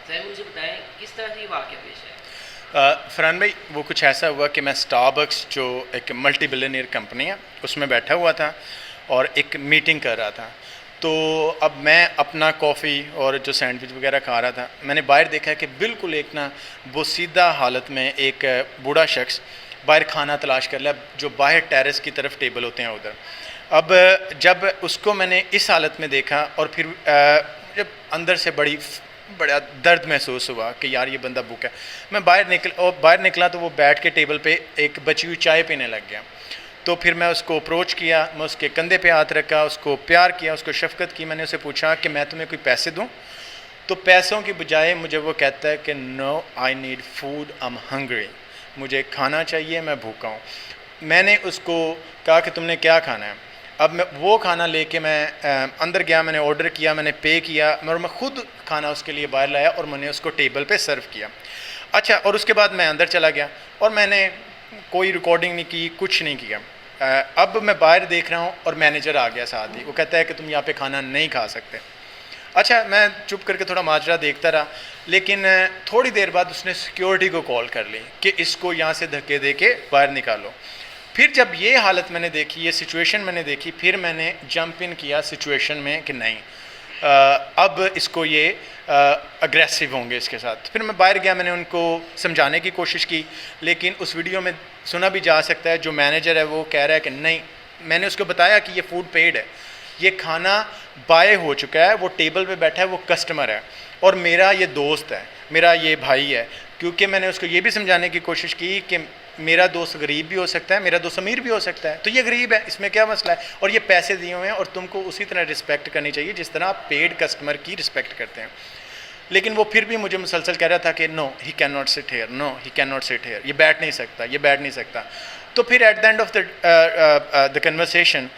Sir मुझे बताएं किस तरह से ये वाक़या पेश है। फरहान भाई, वो कुछ ऐसा हुआ कि मैं स्टारबक्स जो एक मल्टी बिलियनियर कंपनी है उसमें बैठा हुआ था और एक मीटिंग कर रहा था। तो अब मैं अपना कॉफ़ी और जो सैंडविच वगैरह खा रहा था, मैंने बाहर देखा कि बिल्कुल एक ना बोसीदा हालत में एक बूढ़ा शख्स बाहर खाना तलाश कर लिया, जो बाहर टेरेस की तरफ टेबल होते हैं उधर। अब जब उसको मैंने इस हालत में देखा और फिर जब अंदर से बड़ा दर्द महसूस हुआ कि यार ये बंदा भूखा है। मैं बाहर निकला तो वो बैठ के टेबल पे एक बची हुई चाय पीने लग गया। तो फिर मैं उसको अप्रोच किया, मैं उसके कंधे पे हाथ रखा, उसको प्यार किया, उसको शफ़क़त की। मैंने उसे पूछा कि मैं तुम्हें कोई पैसे दूं? तो पैसों की बजाय मुझे वो कहता है कि no, I need food, I am hungry, मुझे खाना चाहिए, मैं भूखा हूँ। मैंने उसको कहा कि तुमने क्या खाना है? अब मैं वो खाना लेके मैं अंदर गया, मैंने ऑर्डर किया, मैंने पे किया और मैं ख़ुद खाना उसके लिए बाहर लाया और मैंने उसको टेबल पे सर्व किया। अच्छा, और उसके बाद मैं अंदर चला गया और मैंने कोई रिकॉर्डिंग नहीं की, कुछ नहीं किया। अब मैं बाहर देख रहा हूँ और मैनेजर आ गया साथ ही। वो कहता है कि तुम यहाँ पे खाना नहीं खा सकते। अच्छा, मैं चुप करके थोड़ा माजरा देखता रहा, लेकिन थोड़ी देर बाद उसने सिक्योरिटी को कॉल कर ली कि इसको यहाँ से धक्के दे के बाहर निकालो। फिर जब ये हालत मैंने देखी, ये सिचुएशन मैंने देखी, फिर मैंने जंप इन किया सिचुएशन में कि नहीं, अब इसको ये अग्रेसिव होंगे इसके साथ। फिर मैं बाहर गया, मैंने उनको समझाने की कोशिश की, लेकिन उस वीडियो में सुना भी जा सकता है, जो मैनेजर है वो कह रहा है कि नहीं। मैंने उसको बताया कि ये फूड पेड है, ये खाना बाय हो चुका है, वो टेबल पे बैठा है, वो कस्टमर है और मेरा ये दोस्त है, मेरा ये भाई है। क्योंकि मैंने उसको ये भी समझाने की कोशिश की कि मेरा दोस्त गरीब भी हो सकता है, मेरा दोस्त अमीर भी हो सकता है, तो ये गरीब है, इसमें क्या मसला है, और ये पैसे दिए हुए हैं और तुमको उसी तरह रिस्पेक्ट करनी चाहिए जिस तरह आप पेड कस्टमर की रिस्पेक्ट करते हैं। लेकिन वो फिर भी मुझे मुसलसल कह रहा था कि no, he can not sit here, no he can not sit here, ये बैठ नहीं सकता, ये बैठ नहीं सकता। तो फिर at the end of the conversation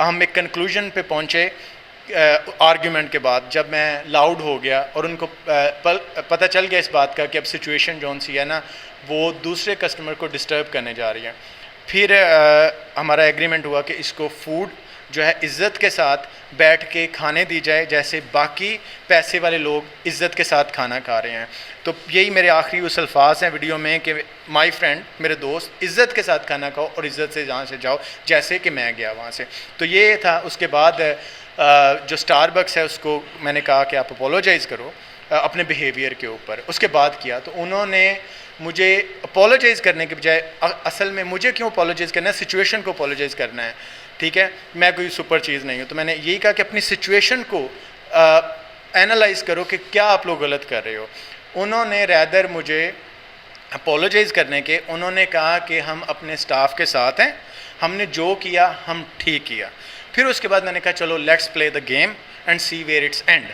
हम एक कंक्लूजन पे पहुँचे आर्ग्यूमेंट के बाद, जब मैं लाउड हो गया और उनको पता चल गया इस बात का कि अब सिचुएशन जौन सी है ना, वो दूसरे कस्टमर को डिस्टर्ब करने जा रही है। फिर हमारा एग्रीमेंट हुआ कि इसको फूड जो है इज़्ज़त के साथ बैठ के खाने दी जाए, जैसे बाकी पैसे वाले लोग इज़्ज़त के साथ खाना खा रहे हैं। तो यही मेरे आखिरी उस अल्फाज हैं वीडियो में कि माय फ्रेंड, मेरे दोस्त, इज़्ज़त के साथ खाना खाओ और इज़्ज़त से जहाँ से जाओ जैसे कि मैं गया वहाँ से। तो ये था। उसके बाद जो स्टारबक्स है उसको मैंने कहा कि आप अपोलोजाइज़ करो अपने बिहेवियर के ऊपर। उसके बाद किया तो उन्होंने मुझे अपोलोजाइज़ करने के बजाय, असल में मुझे क्यों अपोलोजाइज़ करना है, सिचुएशन को अपोलोजाइज़ करना है, ठीक है, मैं कोई सुपर चीज़ नहीं हूँ। तो मैंने यही कहा कि अपनी सिचुएशन को एनालाइज़ करो कि क्या आप लोग गलत कर रहे हो। उन्होंने रैदर मुझे अपोलोजाइज़ करने के, उन्होंने कहा कि हम अपने स्टाफ के साथ हैं, हमने जो किया हम ठीक किया। फिर उसके बाद मैंने कहा चलो let's play the game and see where it's end.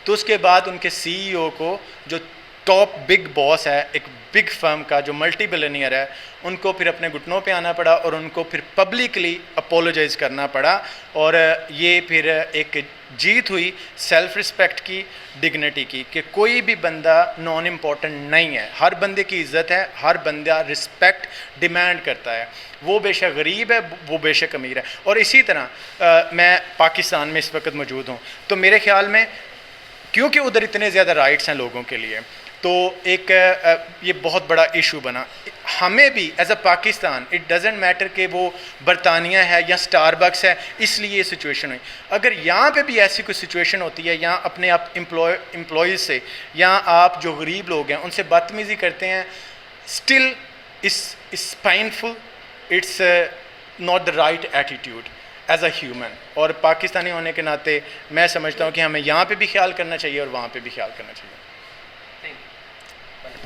तो उसके बाद उनके सीईओ को, जो टॉप बिग बॉस है एक बिग फर्म का, जो मल्टी बिलियनियर है, उनको फिर अपने घुटनों पे आना पड़ा और उनको फिर पब्लिकली अपोलोजाइज़ करना पड़ा। और ये फिर एक जीत हुई सेल्फ़ रिस्पेक्ट की, डिग्निटी की, कि कोई भी बंदा नॉन इम्पॉर्टेंट नहीं है, हर बंदे की इज़्ज़त है, हर बंदा रिस्पेक्ट डिमांड करता है, वो बेशक गरीब है, वो बेशक अमीर है। और इसी तरह मैं पाकिस्तान में इस वक्त मौजूद हूँ, तो मेरे ख़्याल में क्योंकि उधर इतने ज़्यादा राइट्स हैं लोगों के लिए, तो एक ये बहुत बड़ा इशू बना। हमें भी as a Pakistan, it doesn't matter कि वो बरतानिया है या स्टारबक्स है, इसलिए ये सिचुएशन हुई। अगर यहाँ पे भी ऐसी कोई सिचुएशन होती है, यहाँ अपने आप एम्प्लॉयज़ से, या आप जो गरीब लोग हैं उनसे बदतमीज़ी करते हैं, still is painful, it's not the right attitude as a human. और पाकिस्तानी होने के नाते मैं समझता हूँ कि हमें यहाँ पे भी ख्याल करना चाहिए और वहाँ पे भी ख्याल करना चाहिए।